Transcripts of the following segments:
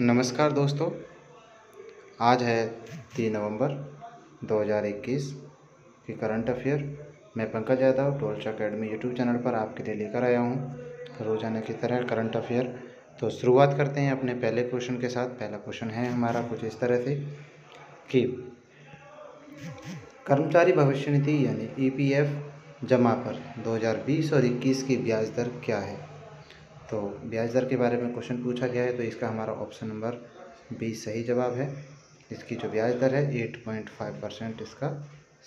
नमस्कार दोस्तों, आज है 3 नवंबर 2021 की करंट अफेयर। मैं पंकज यादव टोल्स अकेडमी यूट्यूब चैनल पर आपके लिए लेकर आया हूँ रोज़ाना की तरह करंट अफेयर। तो शुरुआत करते हैं अपने पहले क्वेश्चन के साथ। पहला क्वेश्चन है हमारा कुछ इस तरह से कि कर्मचारी भविष्य निधि यानी ईपीएफ जमा पर 2020 और 21 की ब्याज दर क्या है। तो ब्याज दर के बारे में क्वेश्चन पूछा गया है, तो इसका हमारा ऑप्शन नंबर 20 सही जवाब है। इसकी जो ब्याज दर है 8.5% इसका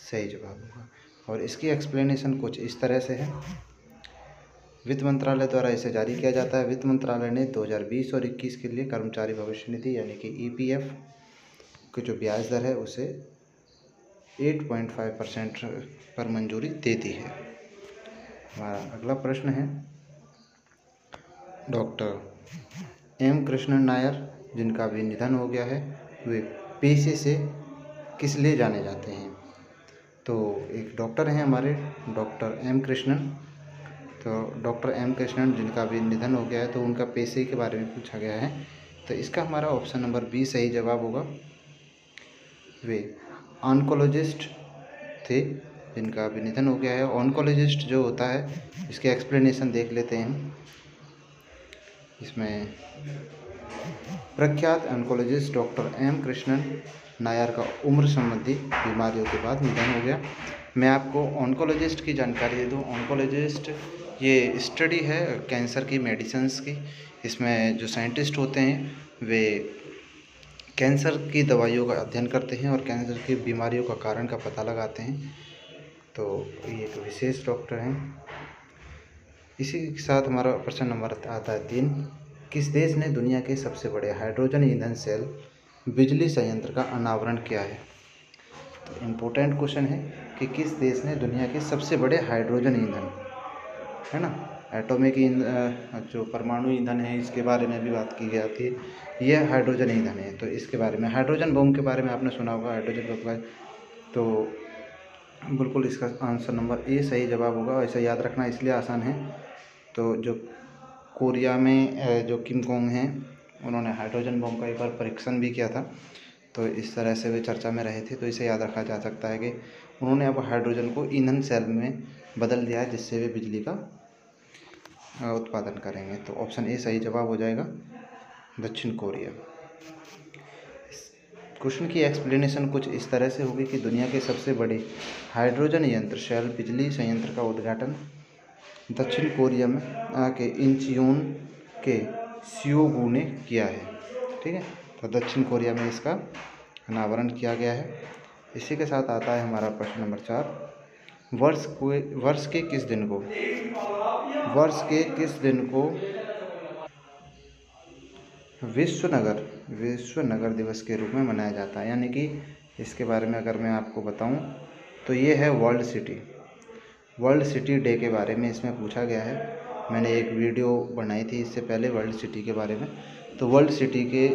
सही जवाब होगा। और इसकी एक्सप्लेनेशन कुछ इस तरह से है। वित्त मंत्रालय द्वारा इसे जारी किया जाता है। वित्त मंत्रालय ने 2020 और 21 के लिए कर्मचारी भविष्य निधि यानी कि ईपीएफ की जो ब्याज दर है उसे 8.5% पर मंजूरी दे दी है। हमारा अगला प्रश्न है, डॉक्टर एम कृष्णन नायर जिनका भी निधन हो गया है, वे पेशे से किस लिए जाने जाते हैं। तो एक डॉक्टर हैं हमारे डॉक्टर एम कृष्णन। तो डॉक्टर एम कृष्णन जिनका भी निधन हो गया है, तो उनका पेशे के बारे में पूछा गया है। तो इसका हमारा ऑप्शन नंबर 20 सही जवाब होगा। वे ऑन्कोलॉजिस्ट थे जिनका भी निधन हो गया है। ऑन्कोलॉजिस्ट जो होता है इसके एक्सप्लेनेशन देख लेते हैं हम। इसमें प्रख्यात oncologist doctor M Krishnan Nair का उम्र संबंधी बीमारियों के बाद निधन हो गया। मैं आपको ऑन्कोलॉजिस्ट की जानकारी दे दूं। ऑन्कोलॉजिस्ट ये स्टडी है कैंसर की मेडिसिन्स की। इसमें जो साइंटिस्ट होते हैं वे कैंसर की दवाइयों का अध्ययन करते हैं और कैंसर की बीमारियों का कारण का पता लगाते हैं। तो ये एक विशेष डॉक्टर हैं। इसी के साथ हमारा प्रश्न नंबर आता है 3। किस देश ने दुनिया के सबसे बड़े हाइड्रोजन ईंधन सेल बिजली संयंत्र का अनावरण किया है। तो इम्पोर्टेंट क्वेश्चन है कि किस देश ने दुनिया के सबसे बड़े हाइड्रोजन ईंधन है ना, एटॉमिक जो परमाणु ईंधन है इसके बारे में भी बात की गई थी। यह हाइड्रोजन ईंधन है। तो इसके बारे में हाइड्रोजन बम के बारे में आपने सुना होगा, हाइड्रोजन बम का। तो बिल्कुल इसका आंसर नंबर ए सही जवाब होगा। ऐसा याद रखना इसलिए आसान है। तो जो कोरिया में जो किम जोंग हैं उन्होंने हाइड्रोजन बम का एक बार परीक्षण भी किया था। तो इस तरह से वे चर्चा में रहे थे। तो इसे याद रखा जा सकता है कि उन्होंने अब हाइड्रोजन को ईंधन सेल में बदल दिया है जिससे वे बिजली का उत्पादन करेंगे। तो ऑप्शन ए सही जवाब हो जाएगा, दक्षिण कोरिया। क्वेश्चन की एक्सप्लेनेशन कुछ इस तरह से होगी कि दुनिया के सबसे बड़े हाइड्रोजन यंत्र सेल बिजली संयंत्र का उद्घाटन दक्षिण कोरिया में के इंचियोन के सियोगू ने किया है। ठीक है, तो दक्षिण कोरिया में इसका अनावरण किया गया है। इसी के साथ आता है हमारा प्रश्न नंबर 4। वर्ष के किस दिन को विश्व नगर दिवस के रूप में मनाया जाता है। यानी कि इसके बारे में अगर मैं आपको बताऊं तो ये है वर्ल्ड सिटी डे के बारे में इसमें पूछा गया है। मैंने एक वीडियो बनाई थी इससे पहले वर्ल्ड सिटी के बारे में। तो वर्ल्ड सिटी के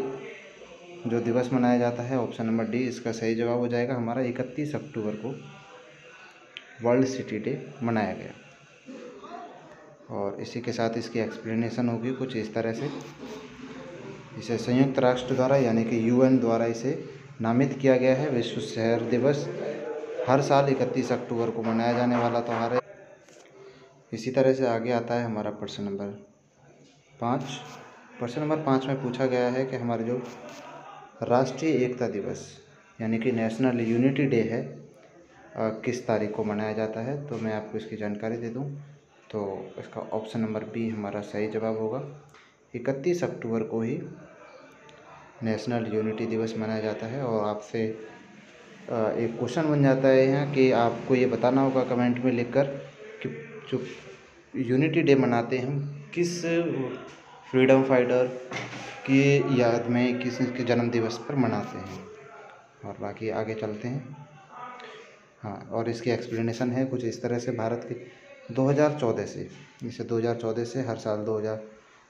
जो दिवस मनाया जाता है, ऑप्शन नंबर डी इसका सही जवाब हो जाएगा। हमारा 31 अक्टूबर को वर्ल्ड सिटी डे मनाया गया। और इसी के साथ इसकी एक्सप्लेनेशन होगी कुछ इस तरह से। इसे संयुक्त राष्ट्र द्वारा यानी कि यूएन द्वारा इसे नामित किया गया है विश्व शहर दिवस। हर साल 31 अक्टूबर को मनाया जाने वाला त्यौहार है। इसी तरह से आगे आता है हमारा प्रश्न नंबर 5। प्रश्न नंबर 5 में पूछा गया है कि हमारे जो राष्ट्रीय एकता दिवस यानी कि नेशनल यूनिटी डे है किस तारीख को मनाया जाता है। तो मैं आपको इसकी जानकारी दे दूं तो इसका ऑप्शन नंबर बी हमारा सही जवाब होगा। 31 अक्टूबर को ही नेशनल यूनिटी दिवस मनाया जाता है। और आपसे एक क्वेश्चन बन जाता है यहाँ कि आपको ये बताना होगा कमेंट में लिखकर कि जो यूनिटी डे मनाते हैं हम किस फ्रीडम फाइटर की याद में, किस के जन्म दिवस पर मनाते हैं। और बाकी आगे चलते हैं। हाँ, और इसकी एक्सप्लेनेशन है कुछ इस तरह से। भारत के 2014 से हर साल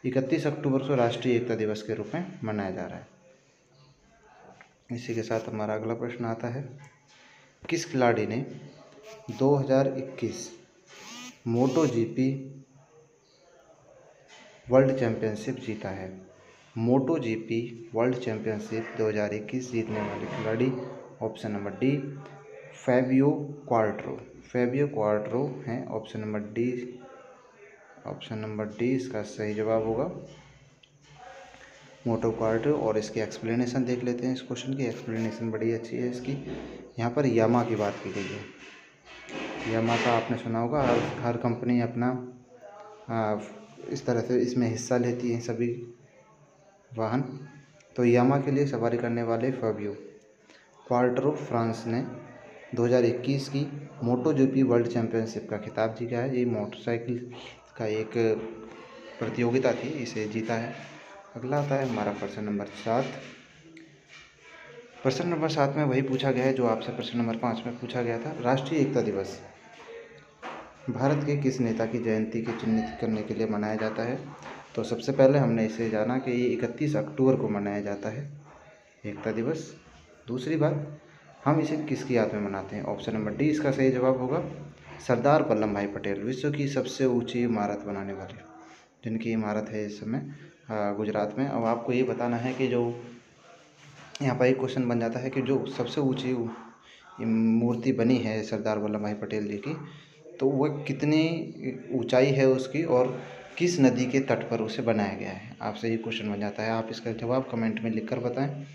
31 अक्टूबर को राष्ट्रीय एकता दिवस के रूप में मनाया जा रहा है। इसी के साथ हमारा अगला प्रश्न आता है, किस खिलाड़ी ने 2021 मोटो जीपी वर्ल्ड चैंपियनशिप जीता है। मोटो जीपी वर्ल्ड चैम्पियनशिप 2021 जीतने वाले खिलाड़ी? ऑप्शन नंबर डी फैबियो क्वार्टरो हैं। ऑप्शन नंबर डी इसका सही जवाब होगा, मोटो क्वार्टरो। और इसकी एक्सप्लेनेशन देख लेते हैं। इस क्वेश्चन की एक्सप्लेनेशन बड़ी अच्छी है इसकी। यहाँ पर यामा की बात की गई है। यामा का आपने सुना होगा, हर कंपनी अपना इस तरह से इसमें हिस्सा लेती है सभी वाहन। तो यामा के लिए सवारी करने वाले फैबियो क्वार्टरो फ्रांस ने 2021 की मोटो जीपी वर्ल्ड चैम्पियनशिप का खिताब जीता है। ये मोटरसाइकिल का एक प्रतियोगिता थी, इसे जीता है। अगला आता है हमारा प्रश्न नंबर 7। प्रश्न नंबर 7 में वही पूछा गया है जो आपसे प्रश्न नंबर 5 में पूछा गया था। राष्ट्रीय एकता दिवस भारत के किस नेता की जयंती की चिन्हित करने के लिए मनाया जाता है? तो सबसे पहले हमने इसे जाना कि ये 31 अक्टूबर को मनाया जाता है एकता दिवस। दूसरी बात, हम इसे किसकी याद में मनाते हैं? ऑप्शन नंबर डी इसका सही जवाब होगा, सरदार वल्लभ भाई पटेल, विश्व की सबसे ऊंची इमारत बनाने वाले, जिनकी इमारत है इस समय गुजरात में। अब आपको ये बताना है कि जो यहाँ पर एक क्वेश्चन बन जाता है कि जो सबसे ऊंची मूर्ति बनी है सरदार वल्लभ भाई पटेल जी की, तो वह कितनी ऊंचाई है उसकी और किस नदी के तट पर उसे बनाया गया है? आपसे ये क्वेश्चन बन जाता है। आप इसका जवाब कमेंट में लिखकर बताएं।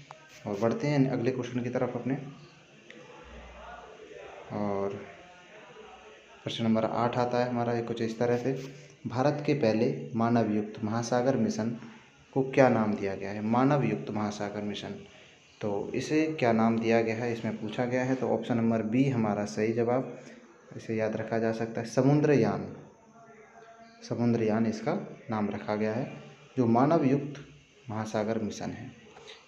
और बढ़ते हैं अगले क्वेश्चन की तरफ अपने। और प्रश्न नंबर 8 आता है हमारा कुछ इस तरह से, भारत के पहले मानव युक्त महासागर मिशन को क्या नाम दिया गया है? मानव युक्त महासागर मिशन, तो इसे क्या नाम दिया गया है इसमें पूछा गया है। तो ऑप्शन नंबर बी हमारा सही जवाब, इसे याद रखा जा सकता है, समुद्रयान इसका नाम रखा गया है, जो मानव युक्त महासागर मिशन है।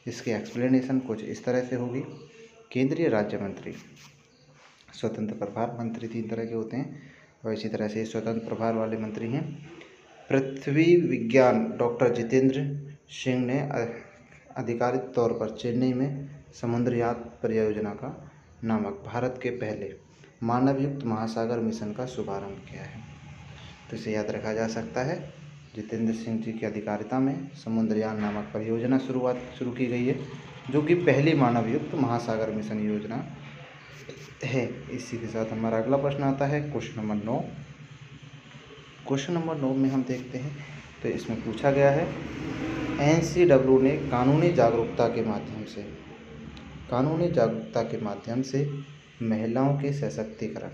इसकी एक्सप्लेनेशन कुछ इस तरह से होगी। केंद्रीय राज्य मंत्री, स्वतंत्र प्रभार मंत्री 3 तरह के होते हैं और इसी तरह से स्वतंत्र प्रभार वाले मंत्री हैं। पृथ्वी विज्ञान डॉक्टर जितेंद्र सिंह ने आधिकारिक तौर पर चेन्नई में समुद्रयान परियोजना का नामक भारत के पहले मानव युक्त महासागर मिशन का शुभारंभ किया है। तो इसे याद रखा जा सकता है, जितेंद्र सिंह जी की अधिकारिता में समुद्रयान नामक परियोजना शुरू की गई है, जो कि पहली मानव युक्त महासागर मिशन योजना है। इसी के साथ हमारा अगला प्रश्न आता है क्वेश्चन नंबर 9। क्वेश्चन नंबर 9 में हम देखते हैं, तो इसमें पूछा गया है NCW ने कानूनी जागरूकता के माध्यम से महिलाओं के सशक्तिकरण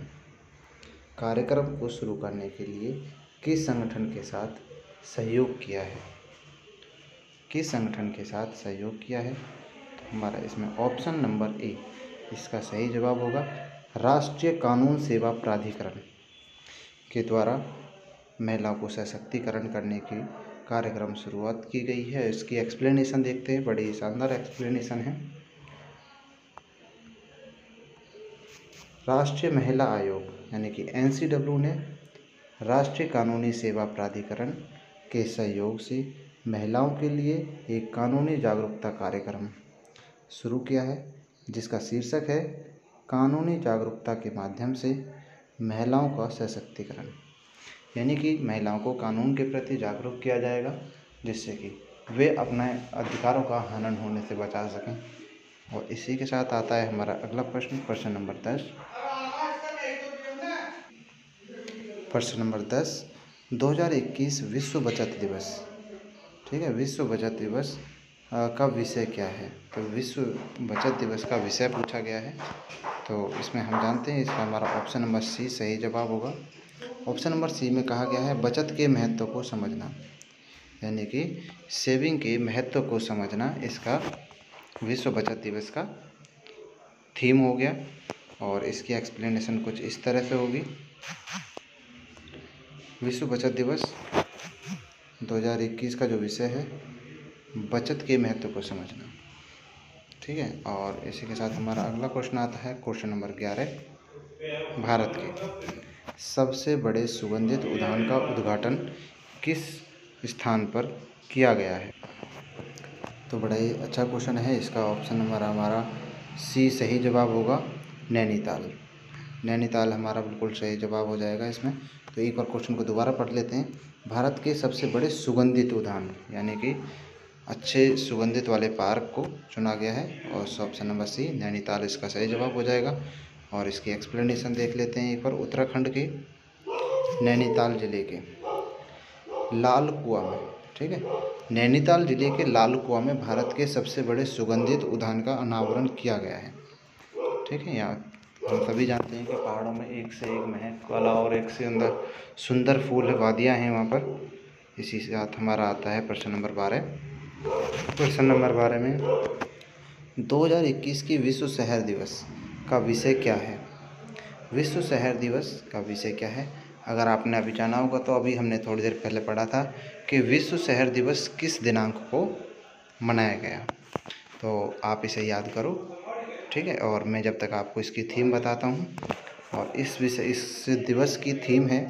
कार्यक्रम को शुरू करने के लिए किस संगठन के साथ सहयोग किया है? तो हमारा इसमें ऑप्शन नंबर ए इसका सही जवाब होगा, राष्ट्रीय कानून सेवा प्राधिकरण के द्वारा महिलाओं को सशक्तिकरण करने की कार्यक्रम शुरुआत की गई है। इसकी एक्सप्लेनेशन देखते हैं, बड़ी शानदार एक्सप्लेनेशन है। राष्ट्रीय महिला आयोग यानी कि NCW ने राष्ट्रीय कानूनी सेवा प्राधिकरण के सहयोग से महिलाओं के लिए एक कानूनी जागरूकता कार्यक्रम शुरू किया है, जिसका शीर्षक है कानूनी जागरूकता के माध्यम से महिलाओं का सशक्तिकरण। यानी कि महिलाओं को कानून के प्रति जागरूक किया जाएगा, जिससे कि वे अपने अधिकारों का हनन होने से बचा सकें। और इसी के साथ आता है हमारा अगला प्रश्न, प्रश्न नंबर 10। प्रश्न नंबर 10, 2021 विश्व बचत दिवस, ठीक है, विश्व बचत दिवस का विषय क्या है? तो विश्व बचत दिवस का विषय पूछा गया है। तो इसमें हम जानते हैं, इसका हमारा ऑप्शन नंबर सी सही जवाब होगा। ऑप्शन नंबर सी में कहा गया है बचत के महत्व को समझना, यानी कि सेविंग के महत्व को समझना, इसका विश्व बचत दिवस का थीम हो गया। और इसकी एक्सप्लेनेशन कुछ इस तरह से होगी, विश्व बचत दिवस 2021 का जो विषय है बचत के महत्व को समझना, ठीक है। और इसी के साथ हमारा अगला क्वेश्चन आता है क्वेश्चन नंबर 11, भारत के सबसे बड़े सुगंधित उद्यान का उद्घाटन किस स्थान पर किया गया है? तो बड़ा ही अच्छा क्वेश्चन है। इसका ऑप्शन नंबर हमारा सी सही जवाब होगा, नैनीताल हमारा बिल्कुल सही जवाब हो जाएगा इसमें। तो एक बार क्वेश्चन को दोबारा पढ़ लेते हैं। भारत के सबसे बड़े सुगंधित उद्यान यानी कि अच्छे सुगंधित वाले पार्क को चुना गया है। और ऑप्शन नंबर सी नैनीताल इसका सही जवाब हो जाएगा। और इसकी एक्सप्लेनेशन देख लेते हैं एक बार। उत्तराखंड के नैनीताल ज़िले के लाल कुआं में, ठीक है, नैनीताल ज़िले के लाल कुआं में भारत के सबसे बड़े सुगंधित उद्यान का अनावरण किया गया है। ठीक है, यहाँ हम सभी जानते हैं कि पहाड़ों में एक से एक महक वाला और एक से अंदर सुंदर फूल वादियाँ हैं वहाँ पर। इसी से साथ हमारा आता है प्रश्न नंबर 12। प्रश्न नंबर 12 में 2021 की विश्व शहर दिवस का विषय क्या है? विश्व शहर दिवस का विषय क्या है? अगर आपने अभी जाना होगा तो अभी हमने थोड़ी देर पहले पढ़ा था कि विश्व शहर दिवस किस दिनांक को मनाया गया। तो आप इसे याद करो, ठीक है। और मैं जब तक आपको इसकी थीम बताता हूँ। और इस दिवस की थीम है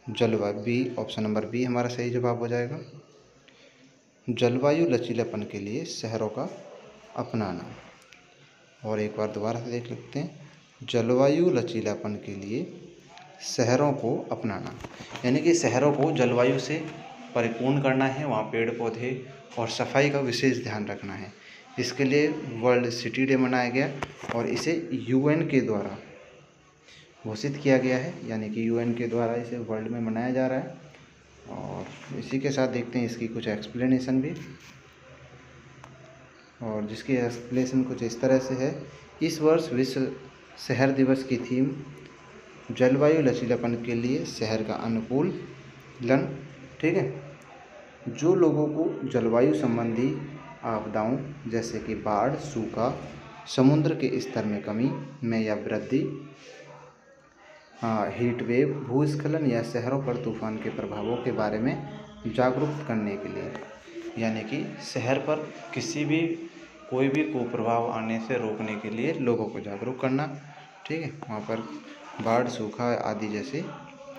जलवायु। बी, ऑप्शन नंबर बी हमारा सही जवाब हो जाएगा। जलवायु लचीलापन के लिए शहरों का अपनाना। और एक बार दोबारा से देख लेते हैं, जलवायु लचीलापन के लिए शहरों को अपनाना, यानी कि शहरों को जलवायु से परिपूर्ण करना है। वहाँ पेड़ पौधे और सफाई का विशेष ध्यान रखना है। इसके लिए वर्ल्ड सिटी डे मनाया गया और इसे यूएन के द्वारा घोषित किया गया है, यानी कि यूएन के द्वारा इसे वर्ल्ड में मनाया जा रहा है। और इसी के साथ देखते हैं इसकी कुछ एक्सप्लेनेशन भी, और जिसकी एक्सप्लेनेशन कुछ इस तरह से है। इस वर्ष विश्व शहर दिवस की थीम जलवायु लचीलापन के लिए शहर का अनुकूलन, ठीक है। जो लोगों को जलवायु संबंधी आपदाओं जैसे कि बाढ़, सूखा, समुद्र के स्तर में कमी में या वृद्धि, हीट वेव, भूस्खलन या शहरों पर तूफान के प्रभावों के बारे में जागरूक करने के लिए, यानी कि शहर पर किसी भी कोई भी कुप्रभाव आने से रोकने के लिए लोगों को जागरूक करना, ठीक है। वहाँ पर बाढ़, सूखा आदि जैसी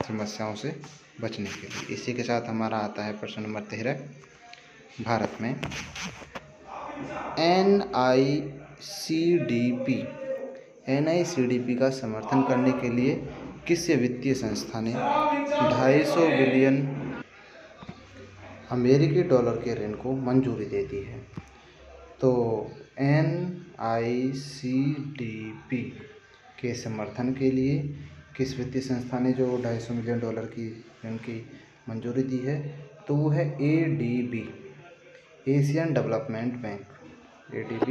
समस्याओं से बचने के लिए। इसी के साथ हमारा आता है प्रश्न नंबर 13। भारत में NICDP का समर्थन करने के लिए किस वित्तीय संस्था ने 250 बिलियन अमेरिकी डॉलर के ऋण को मंजूरी दे दी है? तो NICDP के समर्थन के लिए किस वित्तीय संस्था ने जो 250 मिलियन डॉलर की ऋण की मंजूरी दी है? तो वो है ADB, Asian development bank, ADB,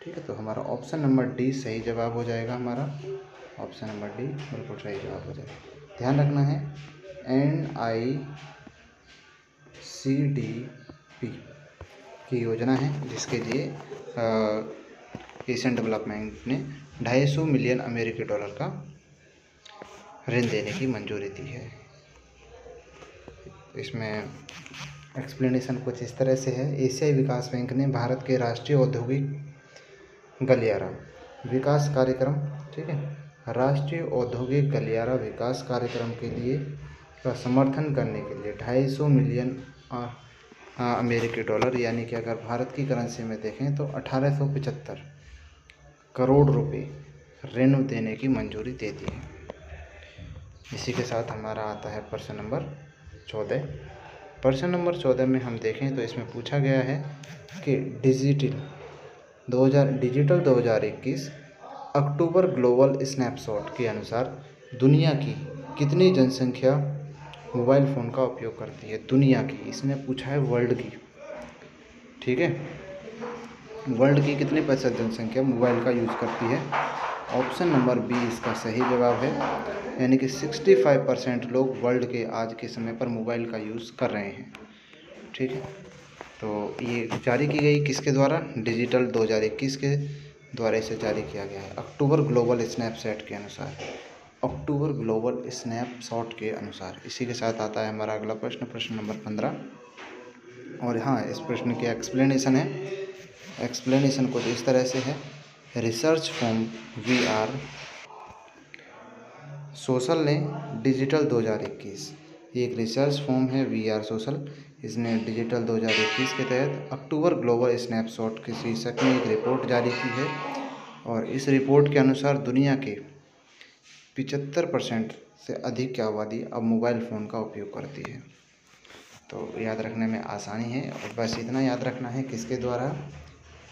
ठीक है। तो हमारा ऑप्शन नंबर डी सही जवाब हो जाएगा। हमारा ऑप्शन नंबर डी बिल्कुल सही जवाब हो जाएगा। ध्यान रखना है NICDP की योजना है जिसके लिए एशियन डेवलपमेंट ने 250 मिलियन अमेरिकी डॉलर का ऋण देने की मंजूरी दी है। इसमें एक्सप्लेनेशन कुछ इस तरह से है। एशियाई विकास बैंक ने भारत के राष्ट्रीय औद्योगिक गलियारा विकास कार्यक्रम, ठीक है, राष्ट्रीय औद्योगिक गलियारा विकास कार्यक्रम के लिए का समर्थन करने के लिए 250 मिलियन अमेरिकी डॉलर, यानी कि अगर भारत की करेंसी में देखें तो 1875 करोड़ रुपए ऋण देने की मंजूरी दे दी है। इसी के साथ हमारा आता है प्रश्न नंबर 14। प्रश्न नंबर 14 में हम देखें तो इसमें पूछा गया है कि डिजिटल 2021 अक्टूबर ग्लोबल स्नैपशॉट के अनुसार दुनिया की कितनी जनसंख्या मोबाइल फ़ोन का उपयोग करती है? दुनिया की, इसमें पूछा है वर्ल्ड की, ठीक है। वर्ल्ड की कितने % जनसंख्या मोबाइल का यूज़ करती है? ऑप्शन नंबर बी इसका सही जवाब है, यानी कि 65% लोग वर्ल्ड के आज के समय पर मोबाइल का यूज़ कर रहे हैं, ठीक है। तो ये जारी की गई किसके द्वारा? डिजिटल 2021 के द्वारा इसे जारी किया गया है अक्टूबर ग्लोबल स्नैपशॉट के अनुसार, अक्टूबर ग्लोबल स्नैपशॉट के अनुसार। इसी के साथ आता है हमारा अगला प्रश्न, प्रश्न नंबर 15। और हाँ, इस प्रश्न की एक्सप्लेनेशन है। एक्सप्लेनेशन कुछ इस तरह से है। रिसर्च फॉर्म VR सोशल ने डिजिटल 2021, ये एक रिसर्च फॉर्म है VR सोशल, इसने डिजिटल 2021 के तहत अक्टूबर ग्लोबल स्नैपशॉट के शीर्षक में एक रिपोर्ट जारी की है। और इस रिपोर्ट के अनुसार दुनिया के 75% से अधिक की आबादी अब मोबाइल फ़ोन का उपयोग करती है। तो याद रखने में आसानी है और बस इतना याद रखना है किसके द्वारा,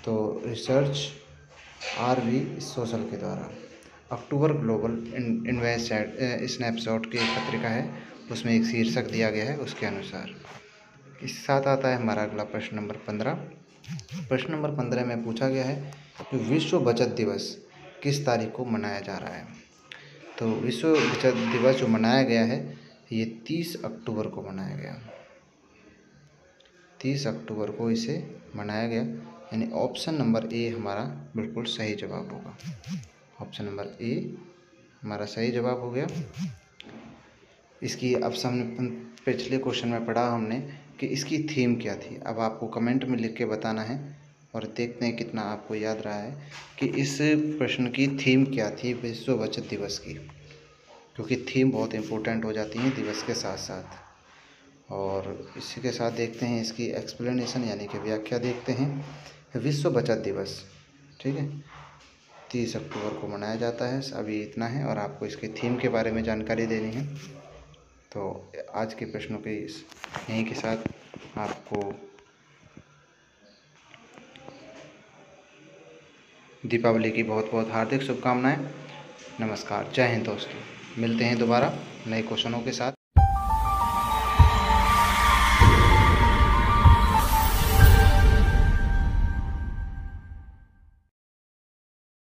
तो रिसर्च RV सोशल के द्वारा। अक्टूबर ग्लोबल इन्वेस्ट स्नैपशॉट की एक पत्रिका है, उसमें एक शीर्षक दिया गया है उसके अनुसार। इसके साथ आता है हमारा अगला प्रश्न नंबर 15। प्रश्न नंबर 15 में पूछा गया है कि विश्व बचत दिवस किस तारीख को मनाया जा रहा है। तो विश्व बचत दिवस जो मनाया गया है ये 30 अक्टूबर को मनाया गया। 30 अक्टूबर को इसे मनाया गया, यानी ऑप्शन नंबर ए हमारा बिल्कुल सही जवाब होगा। ऑप्शन नंबर ए हमारा सही जवाब हो गया। इसकी अब सामने पिछले क्वेश्चन में पढ़ा हमने कि इसकी थीम क्या थी। अब आपको कमेंट में लिख के बताना है और देखते हैं कितना आपको याद रहा है कि इस प्रश्न की थीम क्या थी विश्व बचत दिवस की, क्योंकि थीम बहुत इम्पोर्टेंट हो जाती है दिवस के साथ साथ। और इसी के साथ देखते हैं इसकी एक्सप्लेनेशन यानी कि व्याख्या देखते हैं। विश्व बचत दिवस, ठीक है, 30 अक्टूबर को मनाया जाता है। अभी इतना है और आपको इसकी थीम के बारे में जानकारी देनी है। तो आज के प्रश्नों के यहीं के साथ आपको दीपावली की बहुत बहुत हार्दिक शुभकामनाएं। नमस्कार, जय हिंद दोस्तों। मिलते हैं दोबारा नए क्वेश्चनों के साथ।